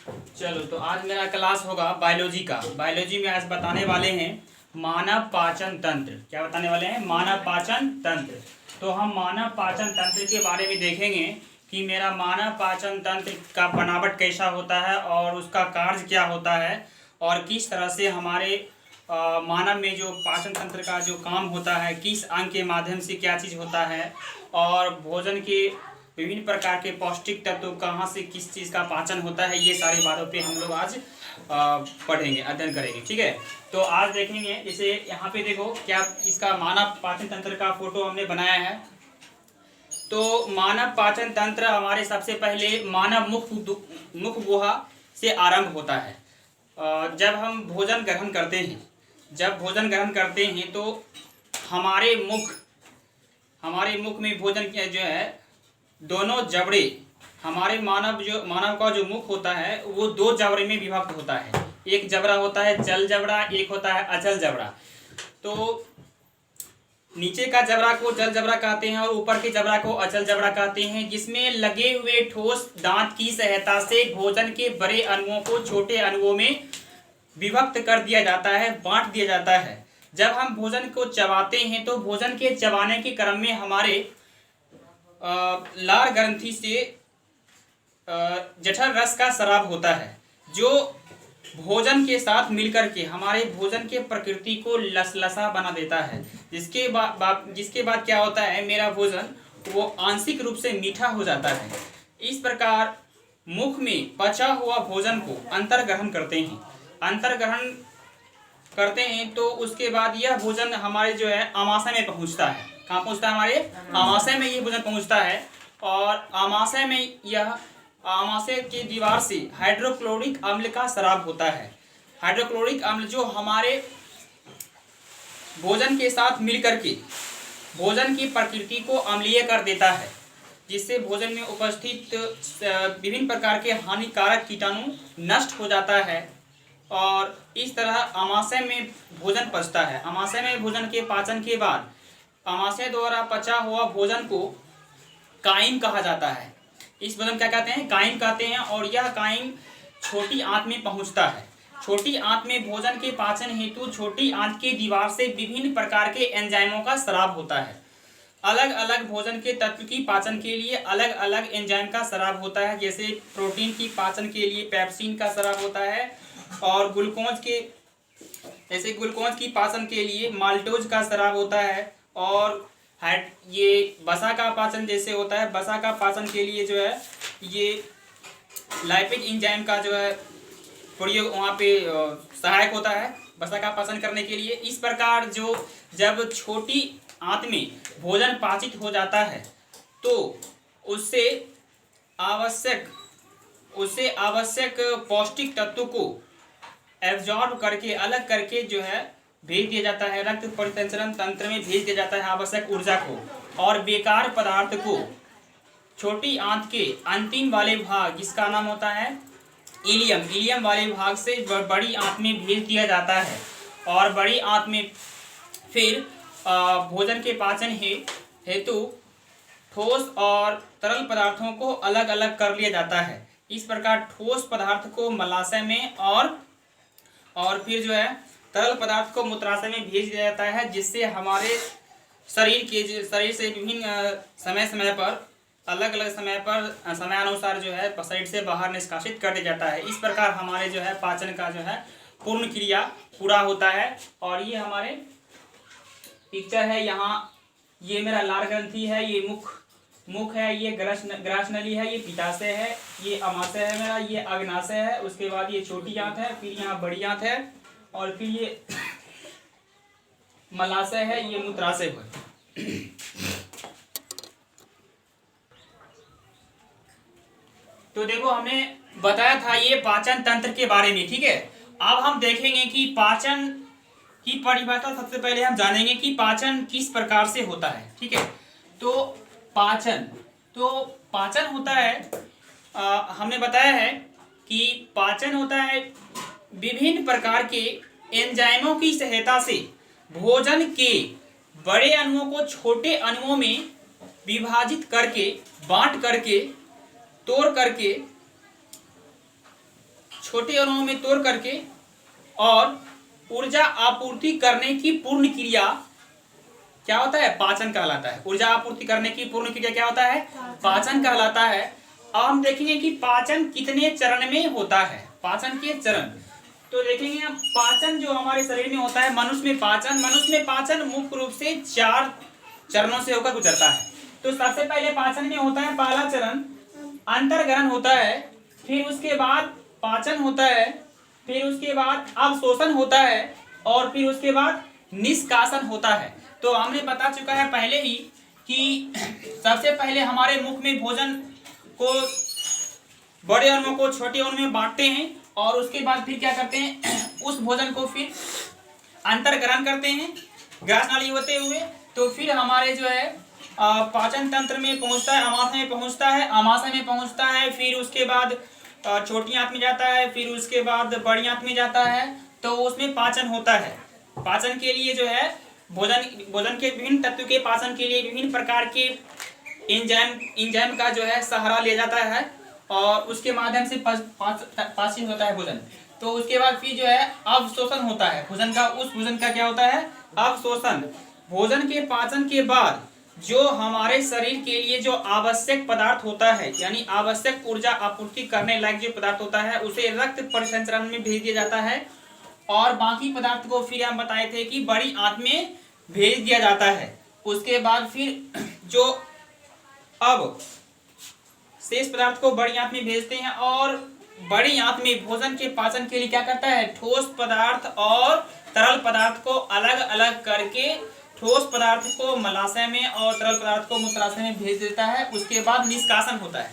चलो, तो आज मेरा क्लास होगा बायोलॉजी का। बायोलॉजी में आज बताने वाले हैं मानव पाचन तंत्र। क्या बताने वाले हैं? मानव पाचन तंत्र। तो हम मानव पाचन तंत्र के बारे में देखेंगे कि मेरा मानव पाचन तंत्र का बनावट कैसा होता है और उसका कार्य क्या होता है और किस तरह से हमारे मानव में जो पाचन तंत्र का जो काम होता है, किस अंग के माध्यम से क्या चीज़ होता है और भोजन के विभिन्न प्रकार के पौष्टिक तत्व कहाँ से किस चीज़ का पाचन होता है, ये सारी बातों पे हम लोग आज पढ़ेंगे, अध्ययन करेंगे। ठीक है, तो आज देखेंगे जैसे यहाँ पे देखो क्या इसका मानव पाचन तंत्र का फोटो हमने बनाया है। तो मानव पाचन तंत्र हमारे सबसे पहले मानव मुख गुहा से आरंभ होता है। जब हम भोजन ग्रहण करते हैं तो हमारे मुख में भोजन जो है दोनों जबड़े, हमारे मानव का जो मुख होता है वो दो जबड़े में विभक्त होता है। एक जबड़ा होता है जल जबड़ा, एक होता है अचल जबड़ा। तो नीचे का जबड़ा को जल जबड़ा कहते हैं और ऊपर के जबड़ा को अचल जबड़ा कहते हैं, जिसमें लगे हुए ठोस दांत की सहायता से भोजन के बड़े अणुओं को छोटे अणुओं में विभक्त कर दिया जाता है, बांट दिया जाता है। जब हम भोजन को चबाते हैं तो भोजन के चबाने के क्रम में हमारे लार ग्रंथि से जठर रस का स्राव होता है, जो भोजन के साथ मिलकर के हमारे भोजन के प्रकृति को लसलसा बना देता है। जिसके बाद क्या होता है, मेरा भोजन वो आंशिक रूप से मीठा हो जाता है। इस प्रकार मुख में पचा हुआ भोजन को अंतर्ग्रहण करते हैं तो उसके बाद यह भोजन हमारे जो है आमाशय में पहुंचता है। कहाँ पहुंचता है? हमारे आमाशय में ये भोजन पहुंचता है और आमाशय की दीवार से हाइड्रोक्लोरिक अम्ल का स्राव होता है। हाइड्रोक्लोरिक अम्ल जो हमारे भोजन के साथ मिलकर के भोजन की प्रकृति को अम्लीय कर देता है, जिससे भोजन में उपस्थित विभिन्न प्रकार के हानिकारक कीटाणु नष्ट हो जाता है और इस तरह आमाशय में भोजन पचता है। आमाशय में भोजन के पाचन के बाद आमाशय द्वारा पचा हुआ भोजन को काइम कहा जाता है। इस भोजन क्या कहते हैं? काइम कहते हैं। और यह काइम छोटी आंत में पहुंचता है। छोटी आंत में भोजन के पाचन हेतु छोटी आंत के दीवार से विभिन्न प्रकार के एंजाइमों का स्राव होता है। अलग अलग भोजन के तत्व की पाचन के लिए अलग अलग एंजाइम का स्राव होता है। जैसे प्रोटीन की पाचन के लिए पेप्सिन का स्राव होता है और ग्लूकोज की पाचन के लिए माल्टोज का स्राव होता है। और ये वसा का पाचन जैसे होता है, वसा का पाचन के लिए जो है ये लाइपेज एंजाइम का जो है प्रयोग वहाँ पे सहायक होता है वसा का पाचन करने के लिए। इस प्रकार जब छोटी आंत में भोजन पाचित हो जाता है तो उससे आवश्यक पौष्टिक तत्व को एब्जॉर्ब करके अलग करके जो है भेज दिया जाता है, रक्त परिसंचरण तंत्र में भेज दिया जाता है आवश्यक ऊर्जा को, और बेकार पदार्थ को छोटी आंत के अंतिम वाले भाग, जिसका नाम होता है इलियम वाले भाग से बड़ी आंत में भेज दिया जाता है। और बड़ी आंत में फिर भोजन के पाचन हेतु ठोस और तरल पदार्थों को अलग अलग कर लिया जाता है। इस प्रकार ठोस पदार्थ को मलाशय में और फिर जो है तरल पदार्थ को मूत्राशय में भेज दिया जाता है, जिससे हमारे शरीर से विभिन्न समय पर अलग अलग समयानुसार जो है शरीर से बाहर निष्कासित कर दिया जाता है। इस प्रकार हमारे जो है पाचन का जो है पूर्ण क्रिया पूरा होता है। और ये हमारे पिक्चर है, यहाँ ये मेरा लार ग्रंथि है, ये मुख है, ये ग्रासनली है, ये पित्ताशय है, ये अमाशय है मेरा, ये अग्नाशय है, उसके बाद ये छोटी आंत है, फिर यहाँ बड़ी आंत है और फिर ये मलाशय है, ये मूत्राशय है। तो देखो हमने बताया था ये पाचन तंत्र के बारे में। ठीक है, अब हम देखेंगे कि पाचन की परिभाषा सबसे पहले हम जानेंगे कि पाचन किस प्रकार से होता है। ठीक है, तो पाचन होता है, हमने बताया है कि पाचन होता है विभिन्न प्रकार के एंजाइमों की सहायता से भोजन के बड़े अणुओं को छोटे अणुओं में विभाजित करके, बांट करके, तोड़ करके छोटे अणुओं में तोड़ करके और ऊर्जा आपूर्ति करने की पूर्ण क्रिया क्या होता है? पाचन कहलाता है। ऊर्जा आपूर्ति करने की पूर्ण क्रिया क्या होता है? पाचन कहलाता है। अब हम देखेंगे कि पाचन कितने चरण में होता है। पाचन के चरण तो देखेंगे हम, पाचन जो हमारे शरीर में होता है, मनुष्य में पाचन मुख्य रूप से 4 चरणों से होकर गुजरता है। तो सबसे पहले पाचन में होता है पहला चरण अंतर्ग्रहण होता है, फिर उसके बाद पाचन होता है, फिर उसके बाद अवशोषण होता है और फिर उसके बाद निष्कासन होता है। तो हमने बता चुका है पहले ही कि सबसे पहले हमारे मुख में भोजन को बड़े अणुओं को छोटे अणुओं में बांटते हैं और उसके बाद फिर क्या करते हैं, उस भोजन को फिर अंतर्ग्रहण करते हैं ग्रास नाली होते हुए। तो फिर हमारे जो है पाचन तंत्र में पहुंचता है, आमाशय में पहुंचता है, आमाशय में पहुंचता है, फिर उसके बाद छोटी आंत में जाता है, फिर उसके बाद बड़ी आंत में जाता है। तो उसमें पाचन होता है। पाचन के लिए जो है भोजन के विभिन्न तत्व के पाचन के लिए विभिन्न प्रकार के एंजाइम का जो है सहारा लिया जाता है और उसके माध्यम से पाचन होता है भोजन। तो उसके बाद फिर जो है अवशोषण होता है भोजन का। उस भोजन का क्या होता है? अवशोषण। भोजन के पाचन के बाद जो हमारे शरीर के लिए जो आवश्यक पदार्थ होता है, यानी आवश्यक ऊर्जा आपूर्ति करने लायक जो पदार्थ होता है, उसे रक्त परिसंचरण में भेज दिया जाता है और बाकी पदार्थ को फिर हम बताए थे कि बड़ी आंत में भेज दिया जाता है। उसके बाद फिर जो अब शेष पदार्थ को बड़ी आंत में भेजते हैं और बड़ी आंत में भोजन के पाचन के लिए क्या करता है? ठोस पदार्थ और तरल पदार्थ को अलग अलग करके ठोस पदार्थ को मलाशय में और तरल पदार्थ को मूत्राशय में भेज देता है। उसके बाद निष्कासन होता है।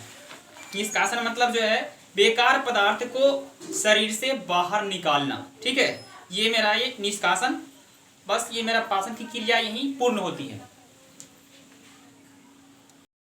निष्कासन मतलब जो है बेकार पदार्थ को शरीर से बाहर निकालना। ठीक है, ये मेरा ये निष्कासन, बस ये मेरा पाचन की क्रिया यही पूर्ण होती है।